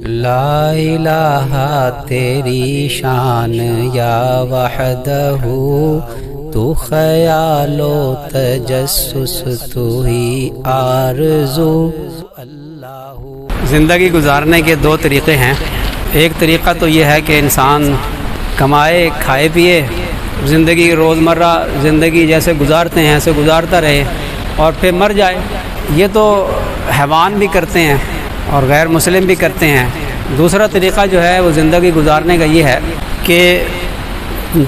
لا الہ تیری شان یا وحدہ، تو خیال و تجسس تو ہی آرزو۔ زندگی گزارنے کے دو طریقے ہیں۔ ایک طریقہ تو یہ ہے کہ انسان کمائے کھائے پیے، زندگی روزمرہ زندگی جیسے گزارتے ہیں ایسے گزارتا رہے اور پھر مر جائے۔ یہ تو حیوان بھی کرتے ہیں اور غیر مسلم بھی کرتے ہیں۔ دوسرا طریقہ جو ہے وہ زندگی گزارنے کا یہ ہے کہ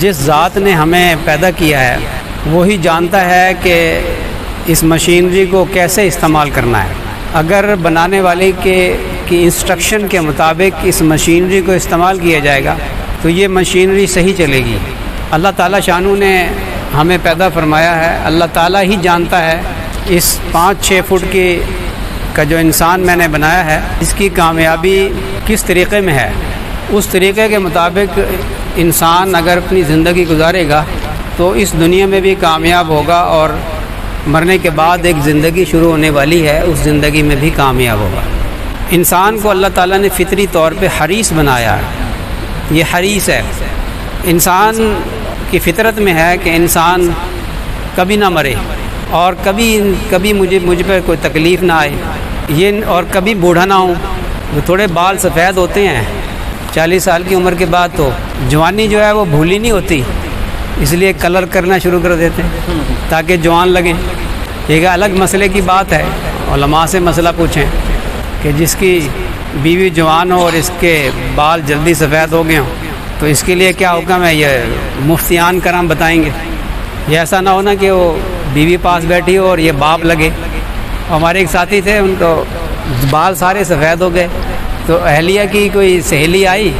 جس ذات نے ہمیں پیدا کیا ہے وہی جانتا ہے کہ اس مشینری کو کیسے استعمال کرنا ہے۔ اگر بنانے والے کی انسٹرکشن کے مطابق اس مشینری کو استعمال کیا جائے گا تو یہ مشینری صحیح چلے گی۔ اللہ تعالیٰ شانو نے ہمیں پیدا فرمایا ہے، اللہ تعالیٰ ہی جانتا ہے اس 5-6 فٹ کا جو انسان میں نے بنایا ہے اس کی کامیابی کس طریقے میں ہے۔ اس طریقے کے مطابق انسان اگر اپنی زندگی گزارے گا تو اس دنیا میں بھی کامیاب ہوگا اور مرنے کے بعد ایک زندگی شروع ہونے والی ہے، اس زندگی میں بھی کامیاب ہوگا۔ انسان کو اللہ تعالیٰ نے فطری طور پہ حریص بنایا ہے۔ یہ حریص ہے، انسان کی فطرت میں ہے کہ انسان کبھی نہ مرے اور کبھی مجھ پہ کوئی تکلیف نہ آئے، یہ اور کبھی بوڑھا نہ ہوں۔ وہ تھوڑے بال سفید ہوتے ہیں 40 سال کی عمر کے بعد تو جوانی جو ہے وہ بھولی نہیں ہوتی، اس لیے کلر کرنا شروع کر دیتے ہیں تاکہ جوان لگیں۔ ایک الگ مسئلے کی بات ہے، علماء سے مسئلہ پوچھیں کہ جس کی بیوی جوان ہو اور اس کے بال جلدی سفید ہو گئے ہوں تو اس کے لیے کیا حکم ہے، یہ مفتیان کرام بتائیں گے۔ یہ ایسا نہ ہونا کہ وہ بیوی پاس بیٹھی ہو اور یہ باپ لگے۔ ہمارے ایک ساتھی تھے، ان کو بال سارے سفید ہو گئے تو اہلیہ کی کوئی سہیلی آئی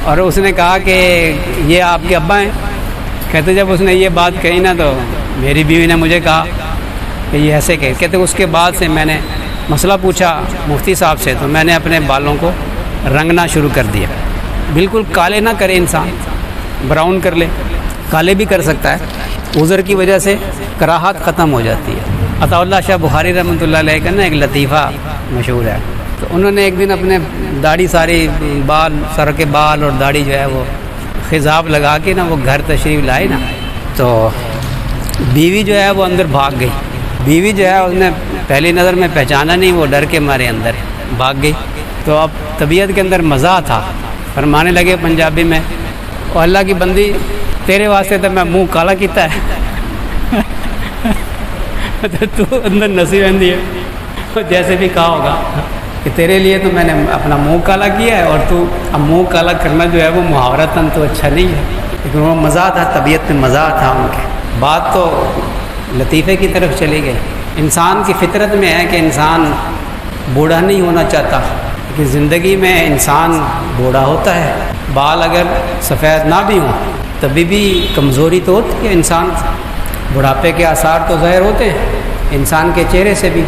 اور اس نے کہا کہ یہ آپ کے ابا ہیں؟ کہتے جب اس نے یہ بات کہی نا تو میری بیوی نے مجھے کہا کہ یہ ایسے کہتے اس کے بعد سے میں نے مسئلہ پوچھا مفتی صاحب سے تو میں نے اپنے بالوں کو رنگنا شروع کر دیا۔ بالکل کالے نہ کرے انسان، براؤن کر لے، کالے بھی کر سکتا ہے، عذر کی وجہ سے کراہت ختم ہو جاتی ہے۔ عطا اللہ شاہ بخاری رحمۃ اللہ علیہ کا نا ایک لطیفہ مشہور ہے، تو انہوں نے ایک دن اپنے داڑھی ساری بال، سر کے بال اور داڑھی جو ہے وہ خضاب لگا کے نا وہ گھر تشریف لائے نا، تو بیوی جو ہے وہ اندر بھاگ گئی۔ بیوی جو ہے اس نے پہلی نظر میں پہچانا نہیں، وہ ڈر کے مارے اندر بھاگ گئی۔ تو اب طبیعت کے اندر مزہ تھا، فرمانے لگے پنجابی میں، اور اللہ کی بندی تیرے واسطے تو میں منہ کالا کیتا ہے تو اندر نصیب اندی ہے جیسے بھی کہا ہوگا کہ تیرے لیے تو میں نے اپنا منہ کالا کیا ہے، اور تو اب منہ کالا کرنا جو ہے وہ محاورتاً تو اچھا نہیں ہے، لیکن وہ مزہ تھا، طبیعت میں مزہ تھا ان کے۔ بات تو لطیفے کی طرف چلی گئی۔ انسان کی فطرت میں ہے کہ انسان بوڑھا نہیں ہونا چاہتا، لیکن زندگی میں انسان بوڑھا ہوتا ہے۔ بال اگر سفید نہ بھی ہوں تبھی بھی کمزوری تو ہوتی ہے، انسان بڑھاپے کے آثار تو ظاہر ہوتے ہیں انسان کے چہرے سے بھی۔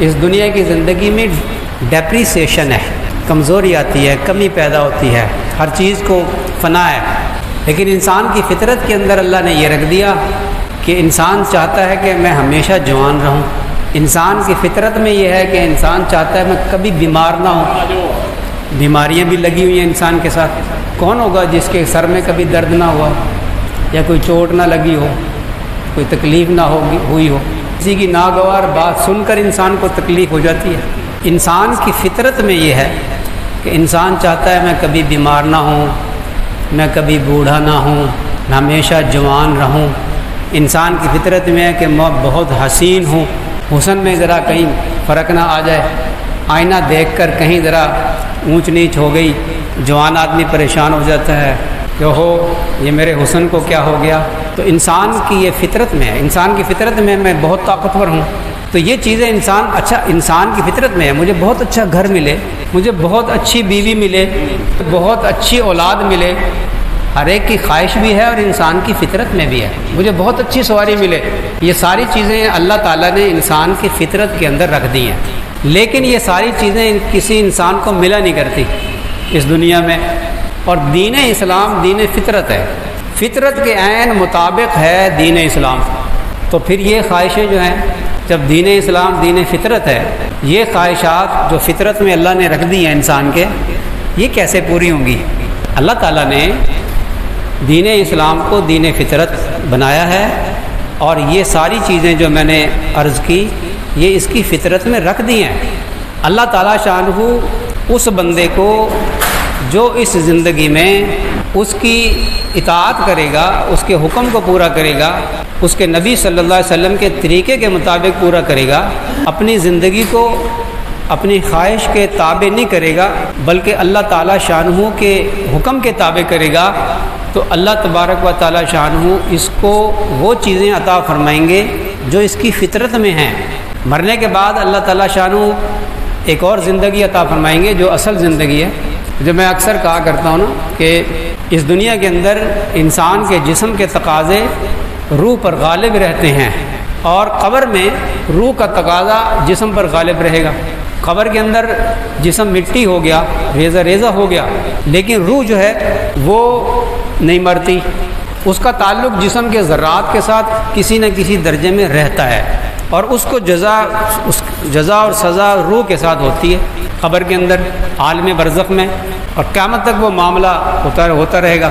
اس دنیا کی زندگی میں ڈیپریسیشن ہے، کمزوری آتی ہے، کمی پیدا ہوتی ہے، ہر چیز کو فنا ہے، لیکن انسان کی فطرت کے اندر اللہ نے یہ رکھ دیا کہ انسان چاہتا ہے کہ میں ہمیشہ جوان رہوں۔ انسان کی فطرت میں یہ ہے کہ انسان چاہتا ہے میں کبھی بیمار نہ ہوں۔ بیماریاں بھی لگی ہوئی ہیں انسان کے ساتھ، کون ہوگا جس کے سر میں کبھی درد نہ ہوا یا کوئی چوٹ نہ لگی ہو، کوئی تکلیف نہ ہوئی ہو؟ کسی کی ناگوار بات سن کر انسان کو تکلیف ہو جاتی ہے۔ انسان کی فطرت میں یہ ہے کہ انسان چاہتا ہے میں کبھی بیمار نہ ہوں، میں کبھی بوڑھا نہ ہوں، میں ہمیشہ جوان رہوں۔ انسان کی فطرت میں ہے کہ میں بہت حسین ہوں، حسن میں ذرا کہیں فرق نہ آ جائے، آئینہ دیکھ کر کہیں ذرا اونچ نیچ ہو گئی، جوان آدمی پریشان ہو جاتا ہے کہ ہو یہ میرے حسن کو کیا ہو گیا۔ تو انسان کی یہ فطرت میں ہے، انسان کی فطرت میں میں بہت طاقتور ہوں، تو یہ چیزیں انسان کی فطرت میں ہے۔ مجھے بہت اچھا گھر ملے، مجھے بہت اچھی بیوی ملے، بہت اچھی اولاد ملے، ہر ایک کی خواہش بھی ہے اور انسان کی فطرت میں بھی ہے، مجھے بہت اچھی سواری ملے۔ یہ ساری چیزیں اللہ تعالیٰ نے انسان کی فطرت کے اندر رکھ دی ہیں، لیکن یہ ساری چیزیں کسی انسان کو ملا نہیں کرتی اس دنیا میں۔ اور دین اسلام دین فطرت ہے، فطرت کے عین مطابق ہے دین اسلام۔ تو پھر یہ خواہشیں جو ہیں جب دین اسلام دین فطرت ہے، یہ خواہشات جو فطرت میں اللہ نے رکھ دی ہیں انسان کے، یہ کیسے پوری ہوں گی؟ اللہ تعالیٰ نے دین اسلام کو دین فطرت بنایا ہے، اور یہ ساری چیزیں جو میں نے عرض کی یہ اس کی فطرت میں رکھ دی ہیں۔ اللہ تعالیٰ شانہ اس بندے کو جو اس زندگی میں اس کی اطاعت کرے گا، اس کے حکم کو پورا کرے گا، اس کے نبی صلی اللہ علیہ وسلم کے طریقے کے مطابق پورا کرے گا، اپنی زندگی کو اپنی خواہش کے تابع نہیں کرے گا بلکہ اللہ تعالیٰ شانہ کے حکم کے تابع کرے گا، تو اللہ تبارک و تعالیٰ شانہ اس کو وہ چیزیں عطا فرمائیں گے جو اس کی فطرت میں ہیں۔ مرنے کے بعد اللہ تعالیٰ شانہ ایک اور زندگی عطا فرمائیں گے جو اصل زندگی ہے۔ جو میں اکثر کہا کرتا ہوں نا کہ اس دنیا کے اندر انسان کے جسم کے تقاضے روح پر غالب رہتے ہیں، اور قبر میں روح کا تقاضا جسم پر غالب رہے گا۔ قبر کے اندر جسم مٹی ہو گیا، ریزہ ریزہ ہو گیا، لیکن روح جو ہے وہ نہیں مرتی، اس کا تعلق جسم کے ذرات کے ساتھ کسی نہ کسی درجے میں رہتا ہے، اور اس کو جزا اور سزا روح کے ساتھ ہوتی ہے قبر کے اندر، عالم برزخ میں، اور قیامت تک وہ معاملہ ہوتا رہے گا۔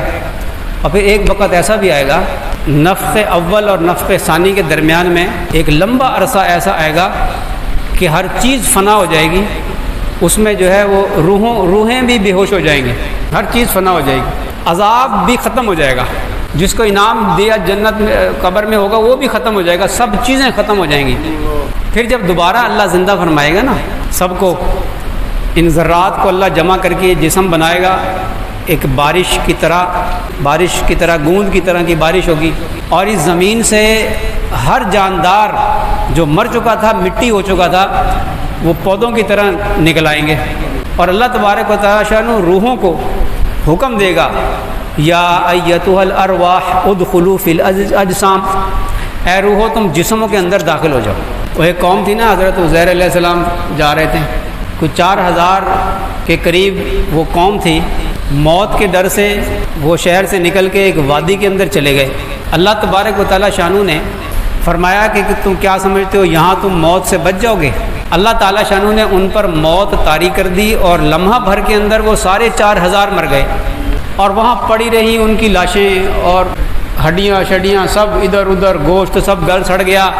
اور پھر ایک وقت ایسا بھی آئے گا، نفخ اول اور نفخ ثانی کے درمیان میں ایک لمبا عرصہ ایسا آئے گا کہ ہر چیز فنا ہو جائے گی، اس میں جو ہے وہ روحیں بھی بے ہوش ہو جائیں گی، ہر چیز فنا ہو جائے گی، عذاب بھی ختم ہو جائے گا، جس کو انعام دیا جنت میں قبر میں ہوگا وہ بھی ختم ہو جائے گا، سب چیزیں ختم ہو جائیں گی۔ پھر جب دوبارہ اللہ زندہ فرمائے گا نا سب کو، ان ذرات کو اللہ جمع کر کے جسم بنائے گا، ایک بارش کی طرح گوند کی طرح کی بارش ہوگی، اور اس زمین سے ہر جاندار جو مر چکا تھا، مٹی ہو چکا تھا، وہ پودوں کی طرح نکل آئیں گے، اور اللہ تبارک و تعالیٰ شانہ روحوں کو حکم دے گا، یا ایتھا الارواح ادخلوا فی الاجسام، اے روحو تم جسموں کے اندر داخل ہو جاؤ۔ وہ ایک قوم تھی نا، حضرت عزیر علیہ السلام جا رہے تھے، کچھ 4000 کے قریب وہ قوم تھی، موت کے ڈر سے وہ شہر سے نکل کے ایک وادی کے اندر چلے گئے۔ اللہ تبارک و تعالیٰ شانہ نے فرمایا کہ تم کیا سمجھتے ہو یہاں تم موت سے بچ جاؤ گے؟ اللہ تعالیٰ شانہ نے ان پر موت طاری کر دی، اور لمحہ بھر کے اندر وہ سارے 4000 مر گئے، اور وہاں پڑی رہی ان کی لاشیں اور ہڈیاں شڈیاں سب ادھر ادھر، گوشت سب گل سڑ گیا،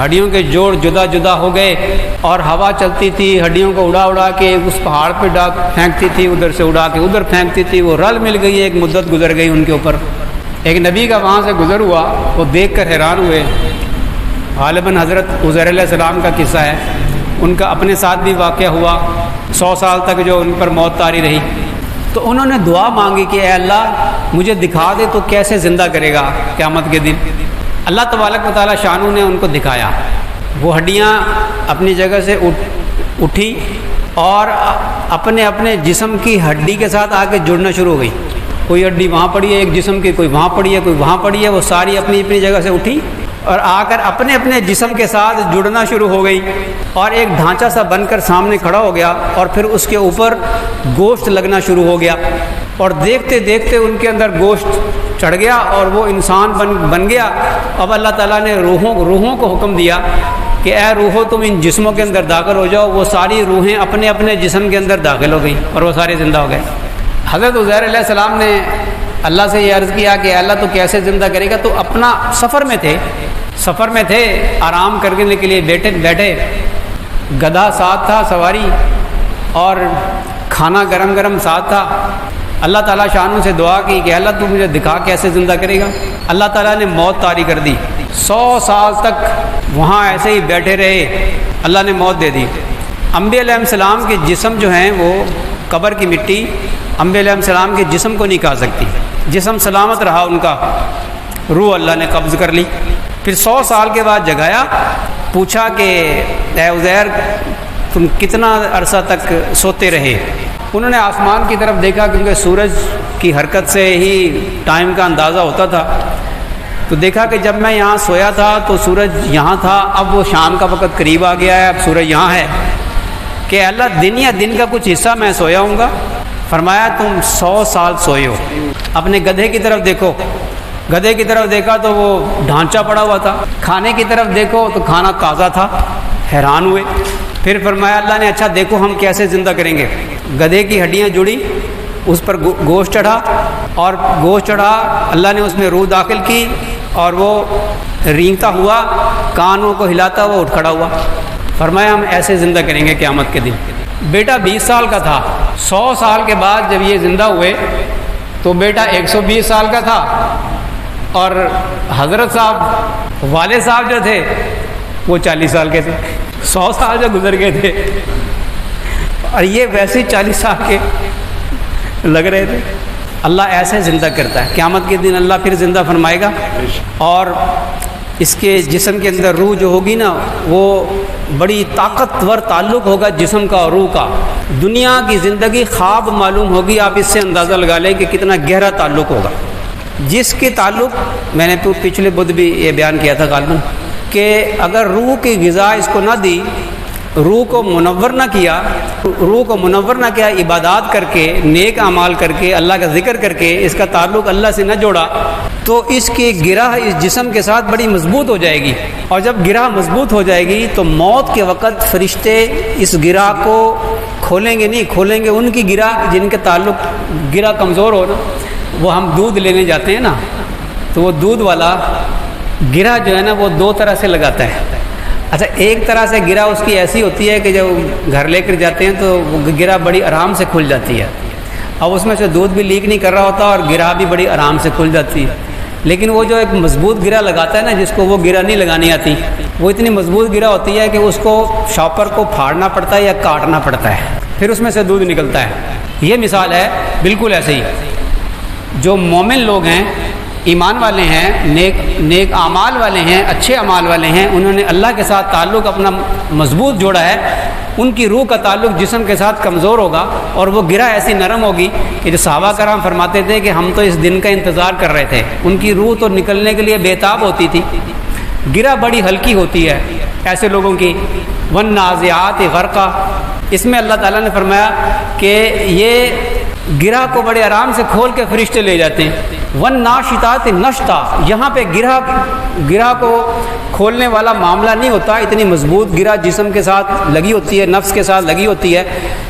ہڈیوں کے جوڑ جدا جدا ہو گئے، اور ہوا چلتی تھی ہڈیوں کو اڑا اڑا کے اس پہاڑ پہ پھینکتی تھی، ادھر سے اڑا کے ادھر پھینکتی تھی، وہ رل مل گئی، ایک مدت گزر گئی ان کے اوپر۔ ایک نبی کا وہاں سے گزر ہوا، وہ دیکھ کر حیران ہوئے، غالباً حضرت عزیر علیہ السلام کا قصہ ہے، ان کا اپنے ساتھ بھی واقعہ ہوا، 100 سال تک جو ان پر موت طاری رہی۔ تو انہوں نے دعا مانگی کہ اے اللہ مجھے دکھا دے تو کیسے زندہ کرے گا قیامت کے دن۔ اللہ تبارک و تعالیٰ شانہ نے ان کو دکھایا، وہ ہڈیاں اپنی جگہ سے اٹھی اور اپنے اپنے جسم کی ہڈی کے ساتھ آ کے جڑنا شروع ہو گئی، کوئی ہڈی وہاں پڑی ہے ایک جسم کی، کوئی وہاں پڑی ہے کوئی وہاں پڑی ہے، وہ ساری اپنی اپنی جگہ سے اٹھی اور آ کر اپنے اپنے جسم کے ساتھ جڑنا شروع ہو گئی، اور ایک ڈھانچہ سا بن کر سامنے کھڑا ہو گیا، اور پھر اس کے اوپر گوشت لگنا شروع ہو گیا، اور دیکھتے دیکھتے ان کے اندر گوشت چڑھ گیا اور وہ انسان بن گیا۔ اب اللہ تعالیٰ نے روحوں کو حکم دیا کہ اے روحو تم ان جسموں کے اندر داخل ہو جاؤ، وہ ساری روحیں اپنے اپنے جسم کے اندر داخل ہو گئی اور وہ سارے زندہ ہو گئے۔ حضرت عزیر علیہ السلام نے اللہ سے یہ عرض کیا کہ اللہ تو کیسے زندہ کرے گا؟ تو اپنا سفر میں تھے آرام کرنے کے لیے بیٹھے، گدھا ساتھ تھا سواری، اور کھانا گرم ساتھ تھا۔ اللہ تعالیٰ شانہ سے دعا کی کہ اللہ تو مجھے دکھا کیسے زندہ کرے گا؟ اللہ تعالیٰ نے موت طاری کر دی، 100 سال تک وہاں ایسے ہی بیٹھے رہے، اللہ نے موت دے دی۔ انبیاء علیہ السلام کے جسم جو ہیں وہ قبر کی مٹی انبیاء علیہ السلام کے جسم کو نہیں کھا سکتی، جسم سلامت رہا ان کا، روح اللہ نے قبض کر لی۔ پھر 100 سال کے بعد جگایا، پوچھا کہ اے عزیر تم کتنا عرصہ تک سوتے رہے؟ انہوں نے آسمان کی طرف دیکھا، کیونکہ سورج کی حرکت سے ہی ٹائم کا اندازہ ہوتا تھا، تو دیکھا کہ جب میں یہاں سویا تھا تو سورج یہاں تھا، اب وہ شام کا وقت قریب آ گیا ہے، اب سورج یہاں ہے، کہ اللہ دن یا دن کا کچھ حصہ میں سویا ہوں گا؟ فرمایا تم 100 سال سوئے ہو، اپنے گدھے کی طرف دیکھو، گدھے کی طرف دیکھا تو وہ ڈھانچہ پڑا ہوا تھا، کھانے کی طرف دیکھو تو کھانا تازہ تھا، حیران ہوئے۔ پھر فرمایا اللہ نے اچھا دیکھو ہم کیسے زندہ کریں گے۔ گدھے کی ہڈیاں جڑی، اس پر گوشت چڑھا، اور گوشت چڑھا، اللہ نے اس میں روح داخل کی اور وہ رینگتا ہوا، کانوں کو ہلاتا ہوا اٹھ کھڑا ہوا۔ فرمایا ہم ایسے زندہ کریں گے قیامت کے دن۔ بیٹا 20 سال کا تھا، 100 سال کے بعد جب یہ زندہ ہوئے تو بیٹا 120 سال کا تھا، اور حضرت صاحب والد صاحب جو تھے وہ 40 سال کے تھے۔ 100 سال جو گزر گئے تھے اور یہ ویسے 40 سال کے لگ رہے تھے۔ اللہ ایسے زندہ کرتا ہے۔ قیامت کے دن اللہ پھر زندہ فرمائے گا، اور اس کے جسم کے اندر روح جو ہوگی نا، وہ بڑی طاقتور تعلق ہوگا جسم کا اور روح کا۔ دنیا کی زندگی خواب معلوم ہوگی، آپ اس سے اندازہ لگا لیں کہ کتنا گہرا تعلق ہوگا، جس کے تعلق میں نے تو پچھلے بدھ بھی یہ بیان کیا تھا غالباً، کہ اگر روح کی غذا اس کو نہ دی، روح کو منور نہ کیا، عبادات کر کے، نیک اعمال کر کے، اللہ کا ذکر کر کے، اس کا تعلق اللہ سے نہ جوڑا، تو اس کی گرہ اس جسم کے ساتھ بڑی مضبوط ہو جائے گی، اور جب گرہ مضبوط ہو جائے گی تو موت کے وقت فرشتے اس گرہ کو کھولیں گے ان کی گرہ جن کے تعلق گرہ کمزور ہو نا۔ وہ ہم دودھ لینے جاتے ہیں نا، تو وہ دودھ والا گرہ جو ہے نا وہ 2 طرح سے لگاتا ہے۔ اچھا، ایک طرح سے گرہ اس کی ایسی ہوتی ہے کہ جب گھر لے کر جاتے ہیں تو وہ گرہ بڑی آرام سے کھل جاتی ہے، اب اس میں سے دودھ بھی لیک نہیں کر رہا ہوتا اور گرہ بھی بڑی آرام سے کھل جاتی ہے۔ لیکن وہ جو ایک مضبوط گرہ لگاتا ہے نا، جس کو وہ گرہ نہیں لگانی آتی، وہ اتنی مضبوط گرہ ہوتی ہے کہ اس کو شاپر کو پھاڑنا پڑتا ہے یا کاٹنا پڑتا ہے، پھر اس میں سے دودھ نکلتا ہے۔ یہ مثال ہے بالکل ایسے ہی۔ جو مومن لوگ ہیں، ایمان والے ہیں، نیک اعمال والے ہیں، اچھے اعمال والے ہیں، انہوں نے اللہ کے ساتھ تعلق اپنا مضبوط جوڑا ہے، ان کی روح کا تعلق جسم کے ساتھ کمزور ہوگا، اور وہ گرہ ایسی نرم ہوگی کہ جو صحابہ کرام فرماتے تھے کہ ہم تو اس دن کا انتظار کر رہے تھے، ان کی روح تو نکلنے کے لیے بےتاب ہوتی تھی۔ گرہ بڑی ہلکی ہوتی ہے ایسے لوگوں کی۔ والنازعات غرقا، اس میں اللہ تعالیٰ نے فرمایا کہ یہ گرہ کو بڑے آرام سے کھول کے فرشتے لے جاتے ہیں۔ والناشطات نشطا، یہاں پہ گرہ کو کھولنے والا معاملہ نہیں ہوتا، اتنی مضبوط گرہ جسم کے ساتھ لگی ہوتی ہے، نفس کے ساتھ لگی ہوتی ہے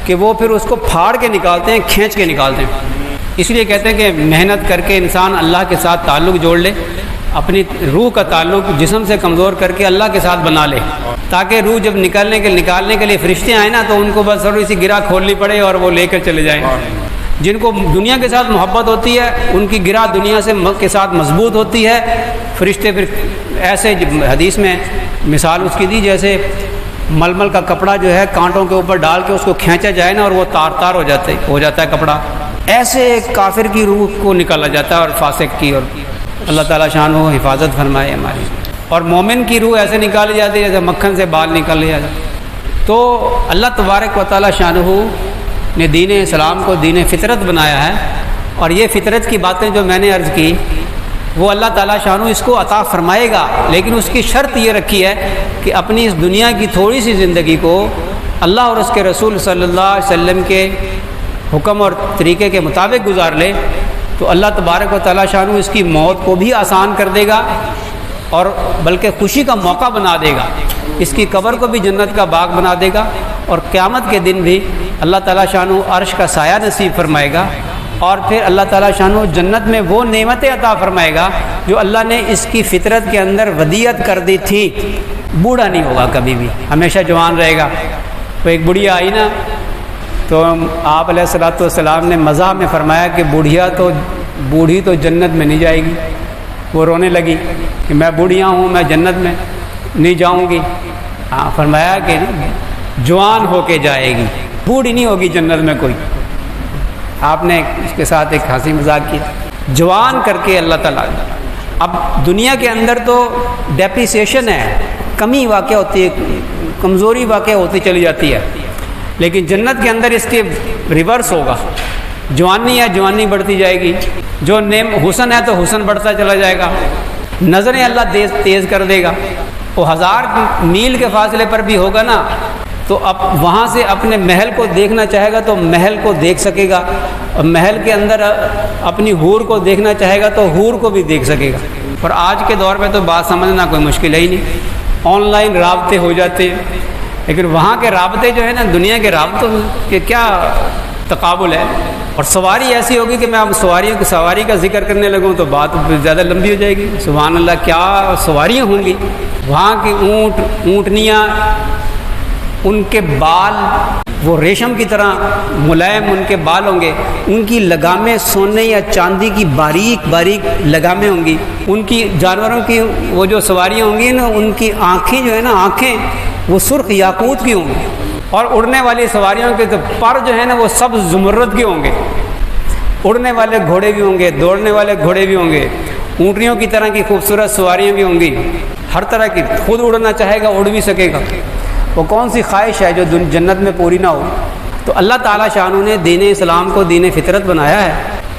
کہ وہ پھر اس کو پھاڑ کے نکالتے ہیں، کھینچ کے نکالتے ہیں۔ اس لیے کہتے ہیں کہ محنت کر کے انسان اللہ کے ساتھ تعلق جوڑ لے، اپنی روح کا تعلق جسم سے کمزور کر کے اللہ کے ساتھ بنا لے، تاکہ روح جب نکالنے کے لیے فرشتے آئیں نا تو ان کو بس تھوڑی سی گرہ کھولنی پڑے اور وہ لے کر چلے جائیں۔ جن کو دنیا کے ساتھ محبت ہوتی ہے ان کی گرہ دنیا کے ساتھ مضبوط ہوتی ہے، فرشتے پھر ایسے حدیث میں مثال اس کی دی جیسے ململ کا کپڑا جو ہے کانٹوں کے اوپر ڈال کے اس کو کھینچا جائے نا اور وہ تار ہو جاتا ہے کپڑا، ایسے کافر کی روح کو نکالا جاتا ہے اور فاسق کی، اور اللہ تعالیٰ شان و حفاظت فرمائے ہماری۔ اور مومن کی روح ایسے نکالی جاتی ہے جیسے مکھن سے بال نکالے جاتے ہیں۔ تو اللہ تبارک و تعالیٰ شانہ نے دین اسلام کو دین فطرت بنایا ہے، اور یہ فطرت کی باتیں جو میں نے عرض کی وہ اللہ تعالیٰ شانہ اس کو عطا فرمائے گا، لیکن اس کی شرط یہ رکھی ہے کہ اپنی اس دنیا کی تھوڑی سی زندگی کو اللہ اور اس کے رسول صلی اللہ علیہ وسلم کے حکم اور طریقے کے مطابق گزار لے، تو اللہ تبارک و تعالیٰ شانہ اس کی موت کو بھی آسان کر دے گا، اور بلکہ خوشی کا موقع بنا دے گا، اس کی قبر کو بھی جنت کا باغ بنا دے گا، اور قیامت کے دن بھی اللہ تعالیٰ شانہ عرش کا سایہ نصیب فرمائے گا، اور پھر اللہ تعالیٰ شانہ جنت میں وہ نعمتیں عطا فرمائے گا جو اللہ نے اس کی فطرت کے اندر ودیعت کر دی تھی۔ بوڑھا نہیں ہوگا کبھی بھی، ہمیشہ جوان رہے گا۔ تو ایک بڑھیا آئی نا، تو آپ علیہ الصلوۃ والسلام نے مزاح میں فرمایا کہ بوڑھی تو جنت میں نہیں جائے گی۔ وہ رونے لگی کہ میں بوڑھیا ہوں، میں جنت میں نہیں جاؤں گی۔ فرمایا کہ جوان ہو کے جائے گی، بوڑھی نہیں ہوگی جنت میں کوئی۔ آپ نے اس کے ساتھ ایک ہنسی مذاق کی، جوان کر کے اللہ تعالیٰ۔ اب دنیا کے اندر تو ڈیپریسیشن ہے، کمی واقع ہوتی ہے، کمزوری واقع ہوتی چلی جاتی ہے، لیکن جنت کے اندر اس کے ریورس ہوگا، جوانی ہے جوانی بڑھتی جائے گی، جو حسن ہے تو حسن بڑھتا چلا جائے گا، نظریں اللہ تیز کر دے گا۔ وہ 1000 میل کے فاصلے پر بھی ہوگا نا، تو اب وہاں سے اپنے محل کو دیکھنا چاہے گا تو محل کو دیکھ سکے گا، اور محل کے اندر اپنی حور کو دیکھنا چاہے گا تو حور کو بھی دیکھ سکے گا. اور آج کے دور میں تو بات سمجھنا کوئی مشکل ہے ہی نہیں، آن لائن رابطے ہو جاتے ہیں. لیکن وہاں کے رابطے جو ہے نا، دنیا کے رابطوں کے کیا تقابل ہے. اور سواری ایسی ہوگی کہ میں اب سواری کا ذکر کرنے لگوں تو بات زیادہ لمبی ہو جائے گی. سبحان اللہ، کیا سواریاں ہوں گی. وہاں کے اونٹنیاں، ان کے بال وہ ریشم کی طرح ملائم ان کے بال ہوں گے. ان کی لگامیں سونے یا چاندی کی باریک باریک لگامیں ہوں گی. ان کی جانوروں کی وہ جو سواریاں ہوں گی نا، ان کی آنکھیں جو ہے نا، آنکھیں وہ سرخ یاقوت کی ہوں گی. اور اڑنے والی سواریوں کے تو پر جو ہے نا وہ سب زمرد کے ہوں گے. اڑنے والے گھوڑے بھی ہوں گے، دوڑنے والے گھوڑے بھی ہوں گے، اونٹنیوں کی طرح کی خوبصورت سواریاں بھی ہوں گی. ہر طرح کی، خود اڑنا چاہے گا اڑ بھی سکے گا. وہ کون سی خواہش ہے جو جنت میں پوری نہ ہو. تو اللہ تعالیٰ شاہ نے دین اسلام کو دین فطرت بنایا ہے،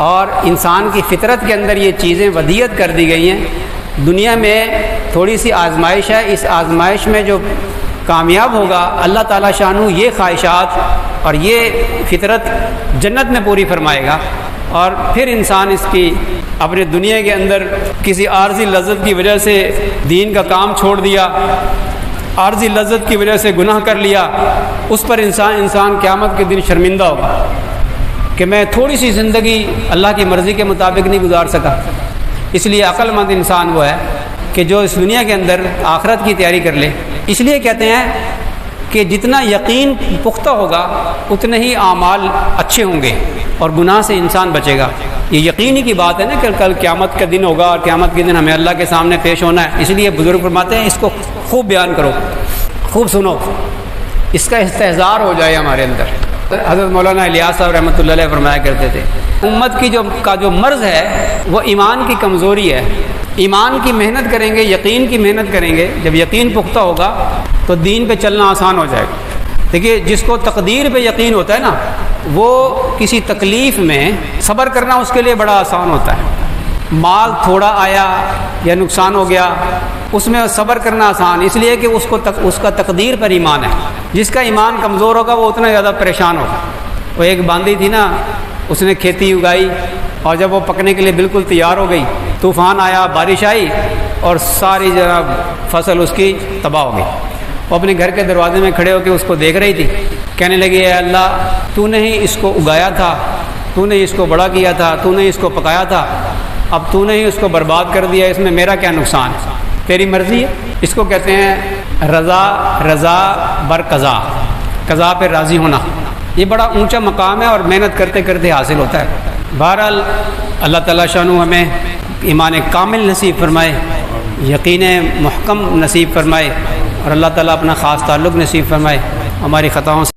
اور انسان کی فطرت کے اندر یہ چیزیں ودیت کر دی گئی ہیں. دنیا میں تھوڑی سی آزمائش ہے، اس آزمائش میں جو کامیاب ہوگا اللہ تعالیٰ شاہ یہ خواہشات اور یہ فطرت جنت میں پوری فرمائے گا. اور پھر انسان اس کی اپنے دنیا کے اندر کسی عارضی لذت کی وجہ سے دین کا کام چھوڑ دیا، عارضی لذت کی وجہ سے گناہ کر لیا، اس پر انسان قیامت کے دن شرمندہ ہوگا کہ میں تھوڑی سی زندگی اللہ کی مرضی کے مطابق نہیں گزار سکا. اس لیے عقل مند انسان وہ ہے کہ جو اس دنیا کے اندر آخرت کی تیاری کر لے. اس لیے کہتے ہیں کہ جتنا یقین پختہ ہوگا اتنے ہی اعمال اچھے ہوں گے اور گناہ سے انسان بچے گا. یہ یقینی کی بات ہے نا کہ کل قیامت کا دن ہوگا اور قیامت کے دن ہمیں اللہ کے سامنے پیش ہونا ہے. اس لیے بزرگ فرماتے ہیں اس کو خوب بیان کرو، خوب سنو، اس کا استحضار ہو جائے ہمارے اندر. حضرت مولانا الیاس صاحب رحمۃ اللہ علیہ فرمایا کرتے تھے امت کی جو مرض ہے وہ ایمان کی کمزوری ہے. ایمان کی محنت کریں گے، یقین کی محنت کریں گے. جب یقین پختہ ہوگا تو دین پہ چلنا آسان ہو جائے گا. دیکھیے، جس کو تقدیر پہ یقین ہوتا ہے نا، وہ کسی تکلیف میں صبر کرنا اس کے لیے بڑا آسان ہوتا ہے. مال تھوڑا آیا یا نقصان ہو گیا، اس میں صبر کرنا آسان، اس لیے کہ اس کا تقدیر پر ایمان ہے. جس کا ایمان کمزور ہوگا وہ اتنا زیادہ پریشان ہوگا. وہ ایک باندھی تھی نا، اس نے کھیتی اگائی اور جب وہ پکنے کے لیے بالکل تیار ہو گئی، طوفان آیا، بارش آئی اور ساری جناب فصل اس کی تباہ ہو گئی. وہ اپنے گھر کے دروازے میں کھڑے ہو کے اس کو دیکھ رہی تھی، کہنے لگی اے اللہ، تو نے ہی اس کو اگایا تھا، تو نے اس کو بڑا کیا تھا، تو نے اس کو پکایا تھا، اب تو نے ہی اس کو برباد کر دیا، اس میں میرا کیا نقصان ہے؟ تیری مرضی ہے. اس کو کہتے ہیں رضا بر قضا، قضا پہ راضی ہونا. یہ بڑا اونچا مقام ہے اور محنت کرتے کرتے حاصل ہوتا ہے. بہرحال اللہ تعالیٰ شانہ ہمیں ایمان کامل نصیب فرمائے، یقین محکم نصیب فرمائے، اور اللہ تعالیٰ اپنا خاص تعلق نصیب فرمائے. ہماری خطاؤں سے